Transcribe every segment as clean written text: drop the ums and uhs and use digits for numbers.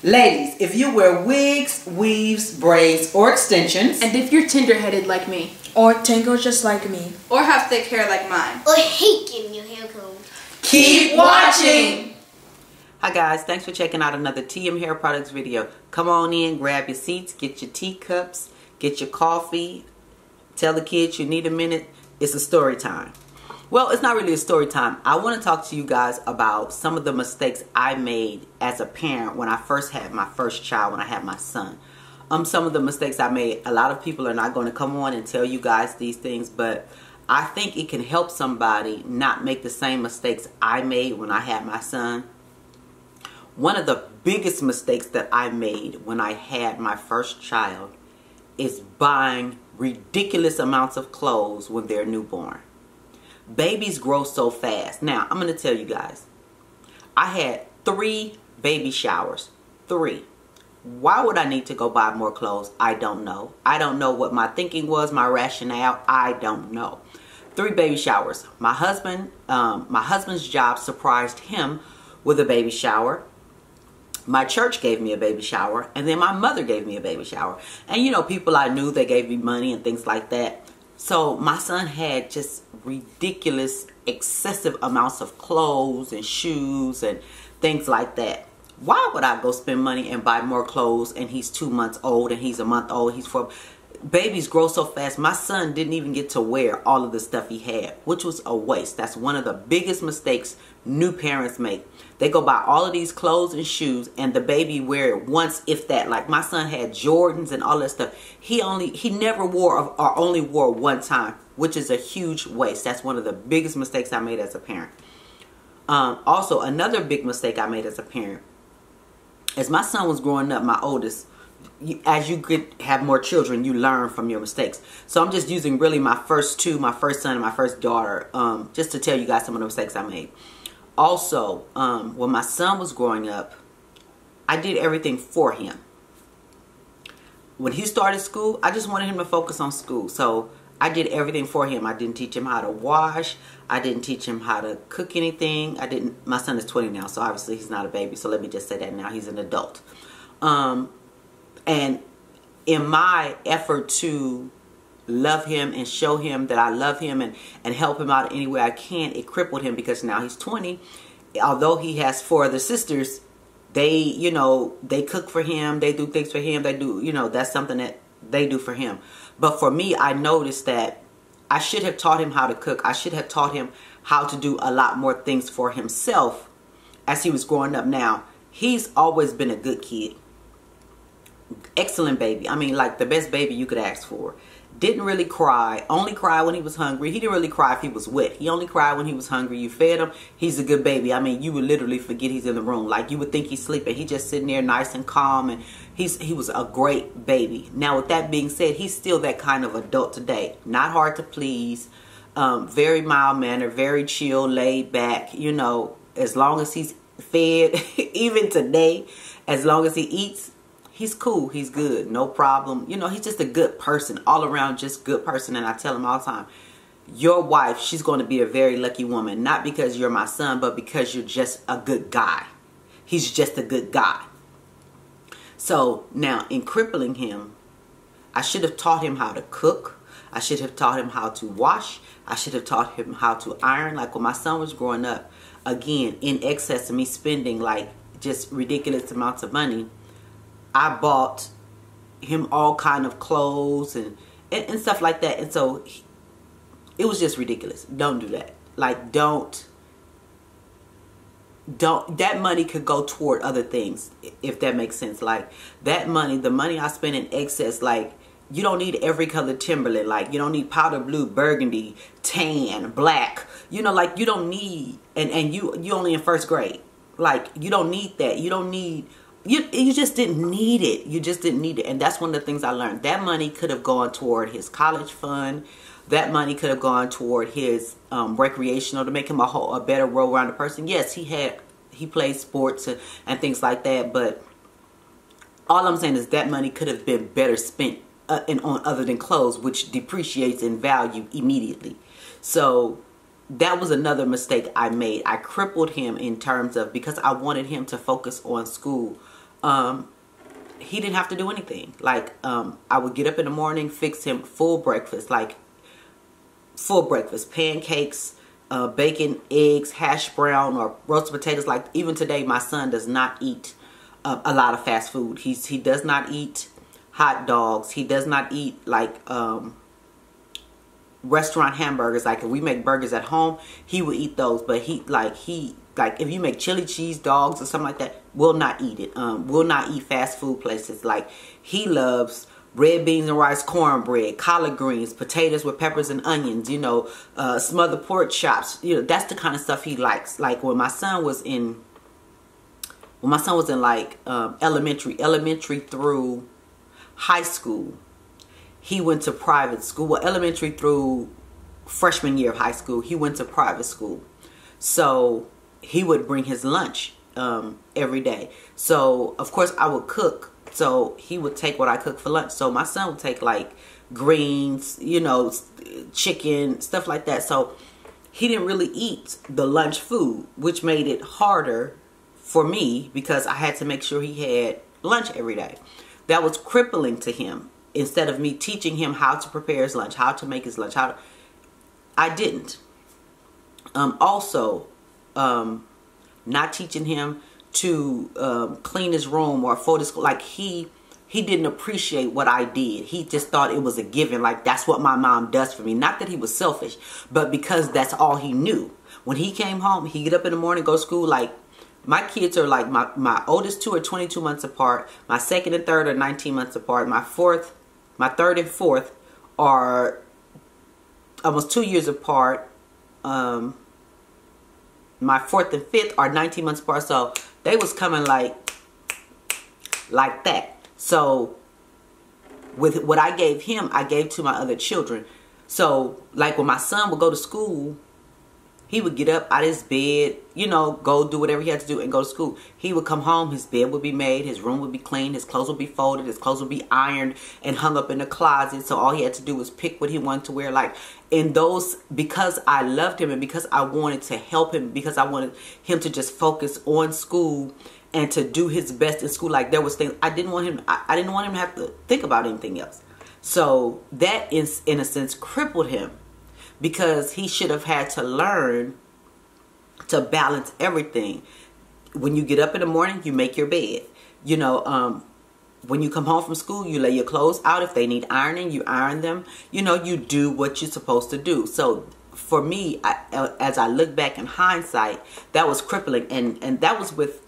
Ladies, if you wear wigs, weaves, braids, or extensions, and if you're tender-headed like me, or tangled just like me, or have thick hair like mine, or hate getting your hair combed, keep watching! Hi guys, thanks for checking out another TM Hair Products video. Come on in, grab your seats, get your teacups, get your coffee, tell the kids you need a minute. It's a story time. Well, it's not really a story time. I want to talk to you guys about some of the mistakes I made as a parent when I first had my first child, when I had my son. Some of the mistakes I made, a lot of people are not going to come on and tell you guys these things, but I think it can help somebody not make the same mistakes I made when I had my son. One of the biggest mistakes that I made when I had my first child is buying ridiculous amounts of clothes when they're newborn. Babies grow so fast. Now, I'm going to tell you guys, I had 3 baby showers. 3. Why would I need to go buy more clothes? I don't know. I don't know what my thinking was, my rationale. I don't know. 3 baby showers. My husband's job surprised him with a baby shower. My church gave me a baby shower, and then my mother gave me a baby shower. And you know, people I knew, they gave me money and things like that. So my son had just ridiculous, excessive amounts of clothes and shoes and things like that. Why would I go spend money and buy more clothes and he's 2 months old and he's a month old, he's 4? Babies grow so fast. My son didn't even get to wear all of the stuff he had, which was a waste. That's one of the biggest mistakes new parents make. They go buy all of these clothes and shoes and the baby wear it once, if that. Like my son had Jordans and all that stuff. He never wore or only wore one time, which is a huge waste. That's one of the biggest mistakes I made as a parent. Also, another big mistake I made as a parent, as my son was growing up, my oldest, as you have more children, you learn from your mistakes. So I'm just using really my first 2, my first son and my first daughter, just to tell you guys some of the mistakes I made. Also, when my son was growing up, I did everything for him. When he started school, I just wanted him to focus on school. So I did everything for him. I didn't teach him how to wash. I didn't teach him how to cook anything. My son is 20 now, so obviously he's not a baby. So let me just say that now. He's an adult. And in my effort to love him and show him that I love him and help him out any way I can, it crippled him because now he's 20. Although he has 4 other sisters, they cook for him, they do things for him, they do, that's something that they do for him. But for me, I noticed that I should have taught him how to cook. I should have taught him how to do a lot more things for himself as he was growing up. Now, he's always been a good kid. Excellent baby. I mean, like the best baby you could ask for. Didn't really cry. Only cried when he was hungry. He didn't really cry if he was wet. He only cried when he was hungry. You fed him. He's a good baby. I mean, you would literally forget he's in the room. Like you would think he's sleeping. He just sitting there nice and calm, and he was a great baby. Now, with that being said, he's still that kind of adult today. Not hard to please. Very mild mannered, very chill, laid back. As long as he's fed, even today, as long as he eats, he's cool. He's good. No problem. He's just a good person. All around, just good person. And I tell him all the time, your wife, she's going to be a very lucky woman. Not because you're my son, but because you're just a good guy. He's just a good guy. So now, in crippling him, I should have taught him how to cook. I should have taught him how to wash. I should have taught him how to iron. Like when my son was growing up, again, in excess of me spending like just ridiculous amounts of money, I bought him all kind of clothes and stuff like that. And so it was just ridiculous. Don't do that. Like, don't, that money could go toward other things, if that makes sense. Like that money, the money I spent in excess, like you don't need every color Timberland. Like you don't need powder blue, burgundy, tan, black. Like you don't need, and you only in first grade. Like you don't need that. You don't need, you just didn't need it. You just didn't need it. And that's one of the things I learned. That money could have gone toward his college fund. That money could have gone toward his recreational, to make him a better well-rounded person. Yes, he played sports and things like that. But all I'm saying is that money could have been better spent on other than clothes, which depreciates in value immediately. So that was another mistake I made. I crippled him in terms of, because I wanted him to focus on school. he didn't have to do anything. Like, I would get up in the morning, fix him full breakfast, like full breakfast, pancakes, bacon, eggs, hash brown, or roasted potatoes. Like, even today, my son does not eat a lot of fast food. He does not eat hot dogs. He does not eat like restaurant hamburgers. Like, if we make burgers at home, he will eat those. But he if you make chili cheese dogs or something like that, will not eat it. Will not eat fast food places. Like, he loves red beans and rice, cornbread, collard greens, potatoes with peppers and onions, you know, smothered pork chops. You know, that's the kind of stuff he likes. Like, when my son was in like elementary through high school, he went to private school. Well, elementary through freshman year of high school, he went to private school. So he would bring his lunch every day. So of course I would cook. So he would take what I cook for lunch. So my son would take like greens, you know, chicken, stuff like that. So he didn't really eat the lunch food, which made it harder for me because I had to make sure he had lunch every day. That was crippling to him. Instead of me teaching him how to prepare his lunch, how to make his lunch, I didn't. Also, not teaching him to clean his room or fold his, like he didn't appreciate what I did. He just thought it was a given, like that's what my mom does for me. Not that he was selfish, but because that's all he knew. When he came home, he'd get up in the morning, go to school. Like, my kids are like, my oldest two are 22 months apart. My second and third are 19 months apart. My third and fourth are almost 2 years apart. My fourth and fifth are 19 months apart. So they was coming like that. So with what I gave him, I gave to my other children. So like when my son would go to school, he would get up out of his bed, you know, go do whatever he had to do and go to school. He would come home, his bed would be made, his room would be cleaned, his clothes would be folded, his clothes would be ironed and hung up in the closet. So all he had to do was pick what he wanted to wear. Like, in those, because I loved him and because I wanted to help him, because I wanted him to just focus on school and to do his best in school. Like, there was things I didn't want him to have to think about anything else. So that is, in a sense, crippled him. Because he should have had to learn to balance everything. When you get up in the morning, you make your bed. You know, when you come home from school, you lay your clothes out. If they need ironing, you iron them. You know, you do what you're supposed to do. So for me, as I look back in hindsight, that was crippling. And that was with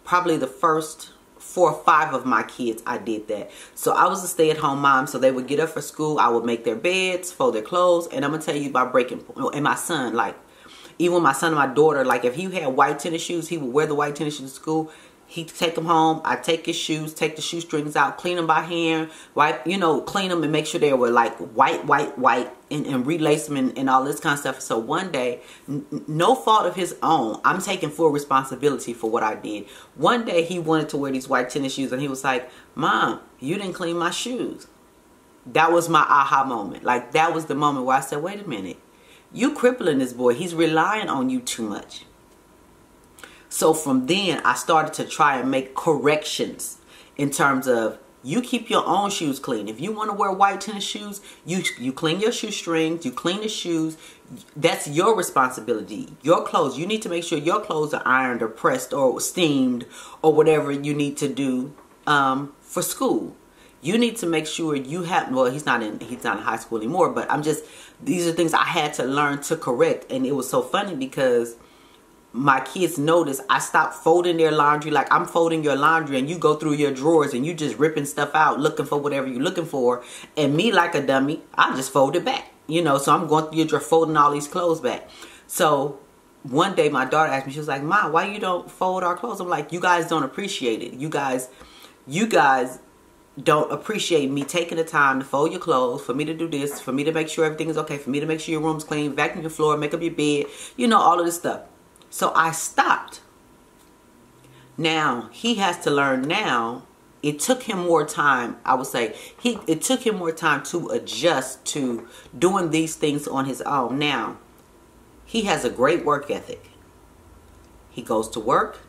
probably the first 4 or 5 of my kids. I did that. So I was a stay-at-home mom. So they would get up for school. I would make their beds, fold their clothes. And I'm going to tell you about breaking. And my son, like, even my son and my daughter, like, if he had white tennis shoes, he would wear the white tennis shoes to school. He'd take them home. I'd take his shoes, take the shoestrings out, clean them by hand, wipe, you know, clean them and make sure they were like white, and relace them and all this kind of stuff. So one day, no fault of his own, I'm taking full responsibility for what I did. One day he wanted to wear these white tennis shoes and he was like, "Mom, you didn't clean my shoes." That was my aha moment. Like, that was the moment where I said, wait a minute, you crippling this boy. He's relying on you too much. So from then, I started to try and make corrections in terms of, you keep your own shoes clean. If you want to wear white tennis shoes, you clean your shoestrings, you clean the shoes. That's your responsibility. Your clothes, you need to make sure your clothes are ironed or pressed or steamed or whatever you need to do for school. You need to make sure you have, well, he's not in high school anymore, but these are things I had to learn to correct. And it was so funny because my kids noticed I stopped folding their laundry. Like, I'm folding your laundry and you go through your drawers and you just ripping stuff out looking for whatever you're looking for. And me, like a dummy, I just fold it back. You know, so I'm going through your drawer folding all these clothes back. So one day my daughter asked me, she was like, "Ma, why you don't fold our clothes?" I'm like, you guys don't appreciate it. You guys don't appreciate me taking the time to fold your clothes, for me to do this, for me to make sure everything is okay, for me to make sure your room's clean, vacuum your floor, make up your bed, you know, all of this stuff. So I stopped. Now, he has to learn now. It took him more time, I would say. It took him more time to adjust to doing these things on his own. Now, he has a great work ethic. He goes to work.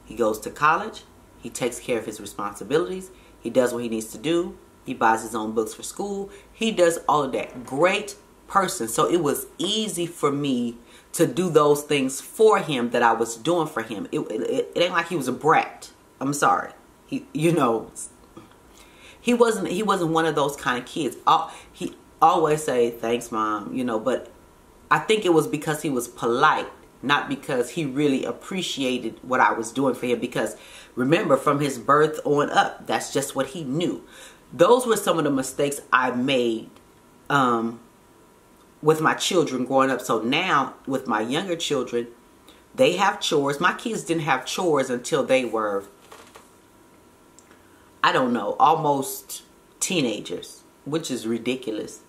He goes to college. He takes care of his responsibilities. He does what he needs to do. He buys his own books for school. He does all of that. Great person. So it was easy for me to do those things for him that I was doing for him. It ain't like he was a brat. I'm sorry. He wasn't one of those kind of kids. He always say, thanks, Mom, but I think it was because he was polite, not because he really appreciated what I was doing for him. Because remember, from his birth on up, that's just what he knew. Those were some of the mistakes I made with my children growing up. So now with my younger children, they have chores. My kids didn't have chores until they were, I don't know, almost teenagers, which is ridiculous.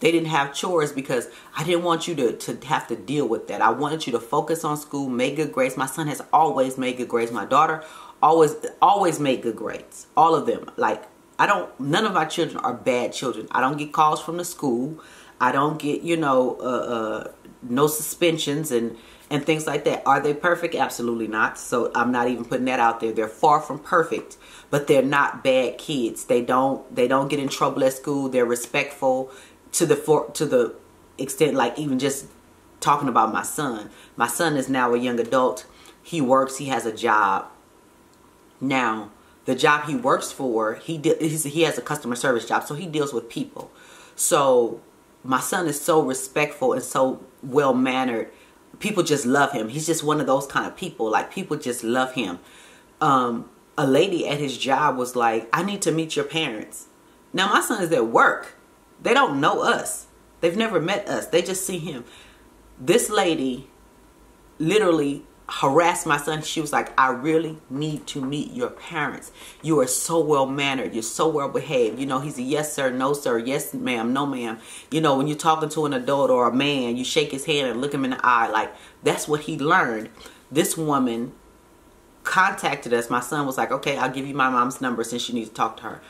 They didn't have chores because I didn't want you to have to deal with that. I wanted you to focus on school, make good grades. My son has always made good grades. My daughter always made good grades. All of them. Like, none of my children are bad children. I don't get calls from the school. I don't get, no suspensions and things like that. Are they perfect? Absolutely not. So I'm not even putting that out there. They're far from perfect, but they're not bad kids. They don't get in trouble at school. They're respectful to the extent, like, even just talking about my son. My son is now a young adult. He works. He has a job. Now, the job he works for, he has a customer service job, so he deals with people. So my son is so respectful and so well-mannered. People just love him. He's just one of those kind of people. Like, people just love him. A lady at his job was like, I need to meet your parents. Now, my son is at work. They don't know us. They've never met us. They just see him. This lady literally harassed my son. She was like, I really need to meet your parents. You are so well-mannered. You're so well-behaved. He's a yes, sir, no, sir, yes, ma'am, no, ma'am. When you're talking to an adult or a man, you shake his hand and look him in the eye. Like, that's what he learned. This woman contacted us. My son was like, okay, I'll give you my mom's number since you need to talk to her.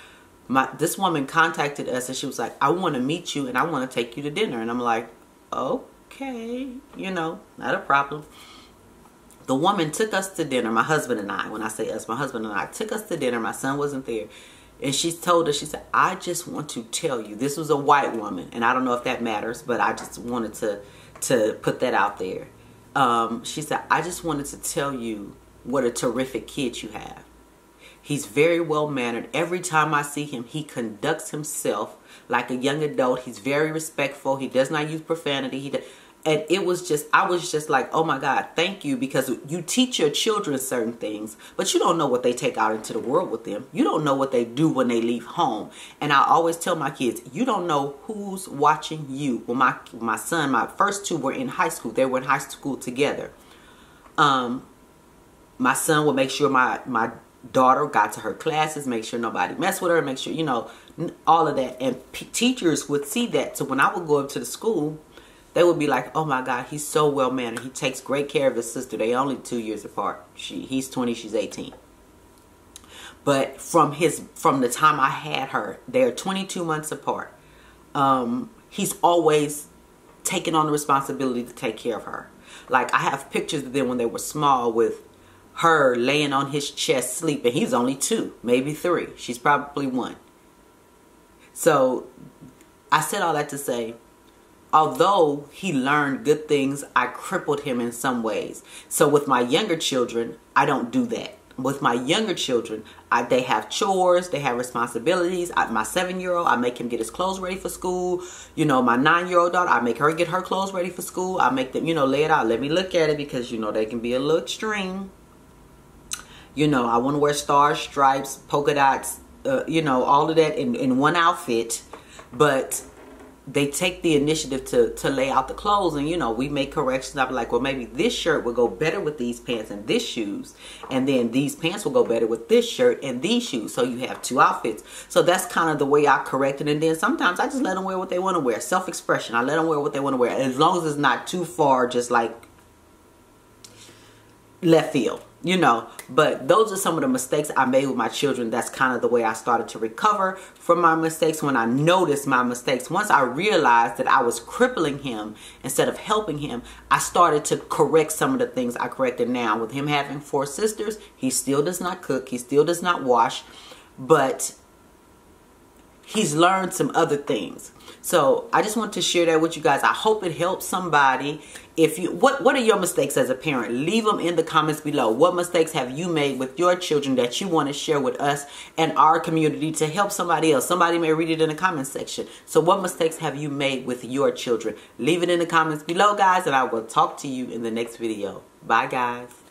This woman contacted us and she was like, I want to meet you and I want to take you to dinner. And I'm like, okay, not a problem. The woman took us to dinner, my husband and I. When I say us, my husband and I took us to dinner. My son wasn't there. And she told us, she said, I just want to tell you, this was a white woman. And I don't know if that matters, but I just wanted to put that out there. She said, I just wanted to tell you what a terrific kid you have. He's very well-mannered. Every time I see him, he conducts himself like a young adult. He's very respectful. He does not use profanity. And I was just like, oh my God, thank you. Because you teach your children certain things, but you don't know what they take out into the world with them. You don't know what they do when they leave home. And I always tell my kids, you don't know who's watching you. Well, my son, my first two were in high school. They were in high school together. My son would make sure my daughter got to her classes, make sure nobody messed with her, make sure, all of that. And teachers would see that. So when I would go up to the school, they would be like, oh my God, he's so well-mannered. He takes great care of his sister. They only 2 years apart. He's 20, she's 18. But from the time I had her, they're 22 months apart. He's always taken on the responsibility to take care of her. Like, I have pictures of them when they were small with her laying on his chest sleeping. He's only 2, maybe 3. She's probably 1. So I said all that to say, although he learned good things, I crippled him in some ways. So with my younger children, I don't do that. With my younger children, they have chores, they have responsibilities. My 7-year-old, I make him get his clothes ready for school. My 9-year-old daughter, I make her get her clothes ready for school. I make them, lay it out. Let me look at it because, they can be a little extreme. I want to wear stars, stripes, polka dots, all of that in one outfit. But they take the initiative to lay out the clothes, and we make corrections. I'll be like, well, maybe this shirt will go better with these pants and this shoes, and then these pants will go better with this shirt and these shoes. So you have 2 outfits. So that's kind of the way I correct it. And then sometimes I just let them wear what they want to wear. Self-expression. I let them wear what they want to wear, as long as it's not too far, just like left field. you know. But those are some of the mistakes I made with my children. That's kind of the way I started to recover from my mistakes, when I noticed my mistakes. Once I realized that I was crippling him instead of helping him, I started to correct some of the things I corrected now. With him having 4 sisters, he still does not cook, he still does not wash, but he's learned some other things. So I just want to share that with you guys. I hope it helps somebody. If you, what are your mistakes as a parent? Leave them in the comments below. What mistakes have you made with your children that you want to share with us and our community to help somebody else? Somebody may read it in the comments section. So what mistakes have you made with your children? Leave it in the comments below, guys, and I will talk to you in the next video. Bye, guys.